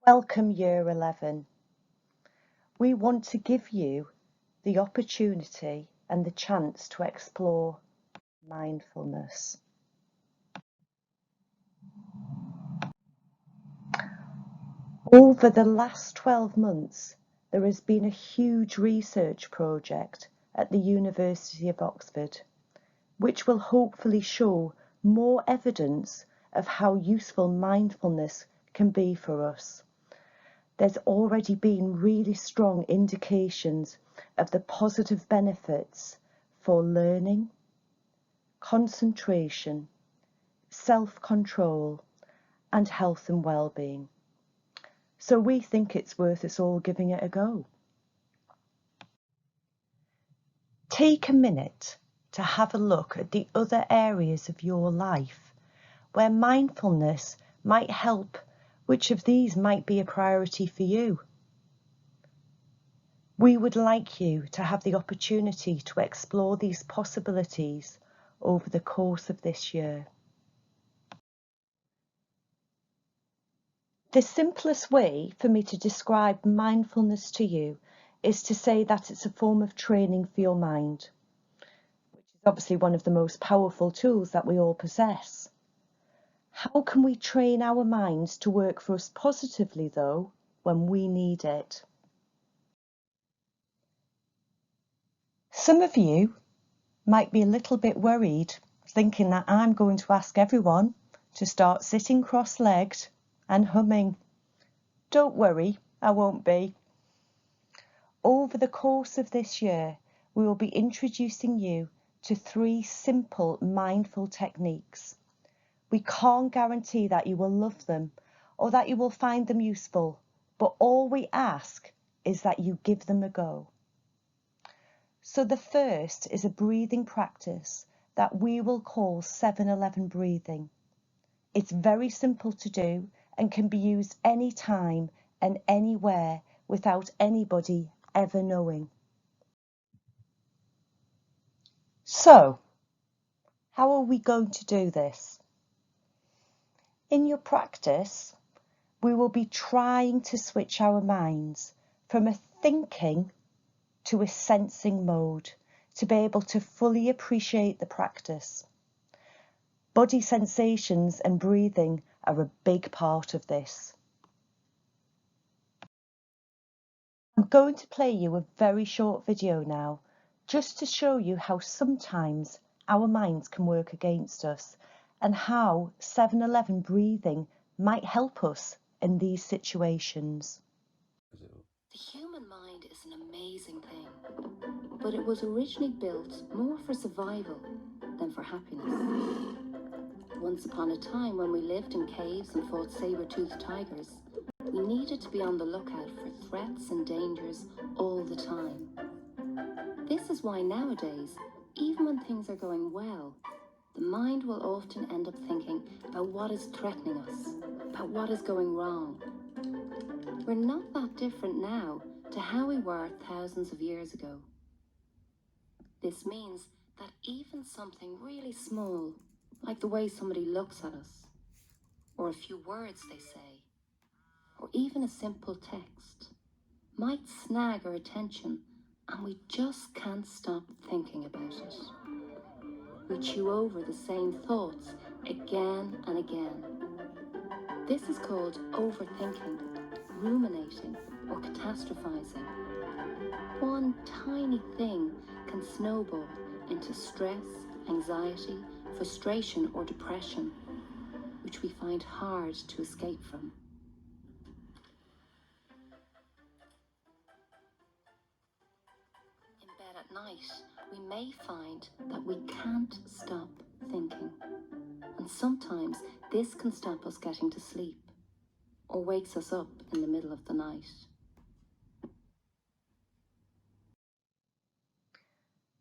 Welcome Year 11. We want to give you the opportunity and the chance to explore mindfulness. Over the last 12 months, there has been a huge research project at the University of Oxford, which will hopefully show more evidence of how useful mindfulness can be for us. There's already been really strong indications of the positive benefits for learning, concentration, self-control, and health and well-being. So we think it's worth us all giving it a go. Take a minute to have a look at the other areas of your life where mindfulness might help. Which of these might be a priority for you? We would like you to have the opportunity to explore these possibilities over the course of this year. The simplest way for me to describe mindfulness to you is to say that it's a form of training for your mind, which is obviously one of the most powerful tools that we all possess. How can we train our minds to work for us positively, though, when we need it? Some of you might be a little bit worried, thinking that I'm going to ask everyone to start sitting cross-legged and humming. Don't worry, I won't be. Over the course of this year, we will be introducing you to 3 simple mindful techniques. We can't guarantee that you will love them or that you will find them useful, but all we ask is that you give them a go. So the first is a breathing practice that we will call 7-11 breathing. It's very simple to do and can be used anytime and anywhere without anybody ever knowing. So, how are we going to do this? In your practice, we will be trying to switch our minds from a thinking to a sensing mode to be able to fully appreciate the practice. Body sensations and breathing are a big part of this. I'm going to play you a very short video now, just to show you how sometimes our minds can work against us and how 7-11 breathing might help us in these situations. The human mind is an amazing thing, but it was originally built more for survival than for happiness. Once upon a time, when we lived in caves and fought saber-toothed tigers, we needed to be on the lookout for threats and dangers all the time. This is why nowadays, even when things are going well, the mind will often end up thinking about what is threatening us, about what is going wrong. We're not that different now to how we were thousands of years ago. This means that even something really small, like the way somebody looks at us, or a few words they say, or even a simple text, might snag our attention and we just can't stop thinking about it. We chew over the same thoughts again and again. This is called overthinking, ruminating, or catastrophizing. One tiny thing can snowball into stress, anxiety, frustration, or depression, which we find hard to escape from. In bed at night, we may find that we can't stop thinking, and sometimes this can stop us getting to sleep or wakes us up in the middle of the night.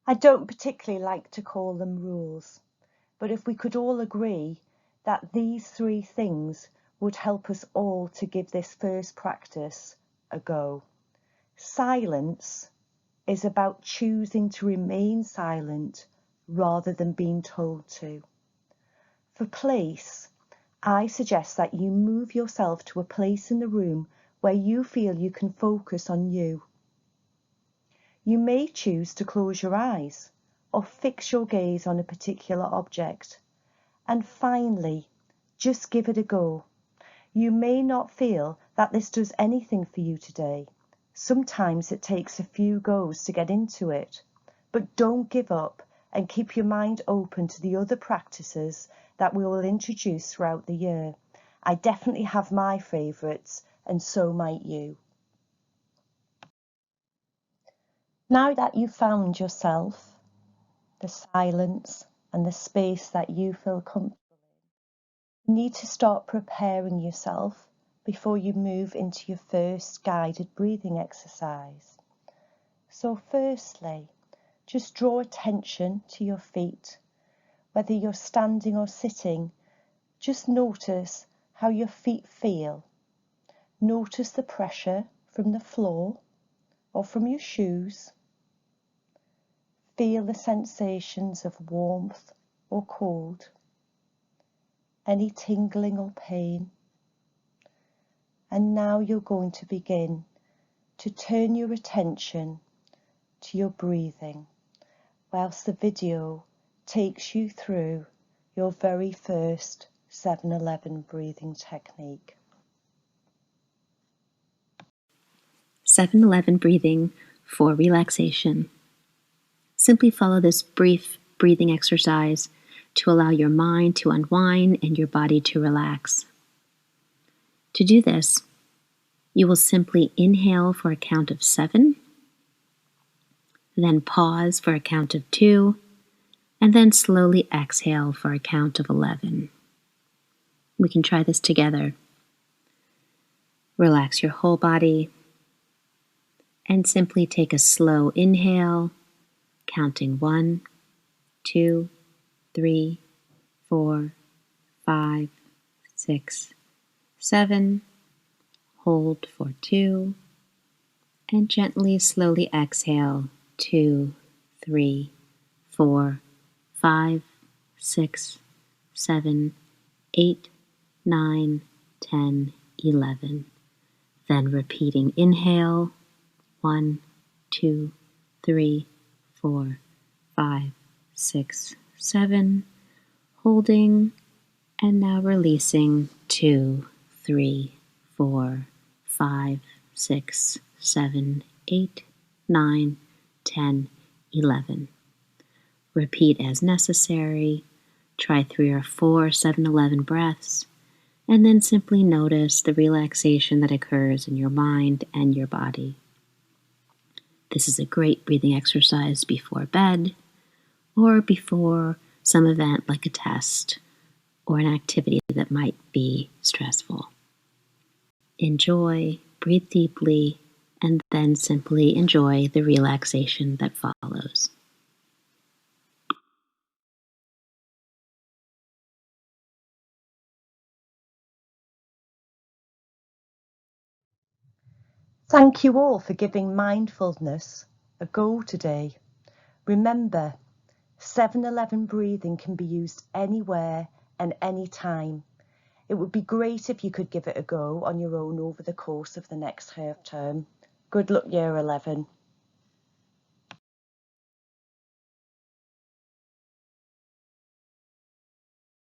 I don't particularly like to call them rules, but if we could all agree that these 3 things would help us all to give this first practice a go. Silence is about choosing to remain silent rather than being told to. For place, I suggest that you move yourself to a place in the room where you feel you can focus on you. You may choose to close your eyes or fix your gaze on a particular object. And finally, just give it a go. You may not feel that this does anything for you today. Sometimes it takes a few goes to get into it. But don't give up and keep your mind open to the other practices that we will introduce throughout the year. I definitely have my favourites, and so might you. Now that you've found yourself, the silence and the space that you feel comfortable in, you need to start preparing yourself before you move into your first guided breathing exercise. So firstly, just draw attention to your feet. Whether you're standing or sitting, just notice how your feet feel. Notice the pressure from the floor or from your shoes. Feel the sensations of warmth or cold, any tingling or pain. And now you're going to begin to turn your attention to your breathing, whilst the video takes you through your very first 7-11 breathing technique. 7-11 breathing for relaxation. Simply follow this brief breathing exercise to allow your mind to unwind and your body to relax. To do this, you will simply inhale for a count of 7, then pause for a count of 2, and then slowly exhale for a count of 11. We can try this together. Relax your whole body and simply take a slow inhale, counting 1, 2, 3, 4, 5, 6, 7. Hold for 2, and gently, slowly exhale 2, 3, 4, 5, 6, 7, 8, 9, 10, 11. Then repeating inhale 1, 2, 3, 4, 5, 6, 7. Holding, and now releasing 2, 3, 4, 5, 6, 7, 8, 9, 10, 11. Repeat as necessary. Try 3 or 4 7-11 breaths, and then simply notice the relaxation that occurs in your mind and your body. This is a great breathing exercise before bed or before some event like a test or an activity that might be stressful. Enjoy, breathe deeply, and then simply enjoy the relaxation that follows. Thank you all for giving mindfulness a go today. Remember, 7-11 breathing can be used anywhere and anytime. It would be great if you could give it a go on your own over the course of the next half term. Good luck, Year 11.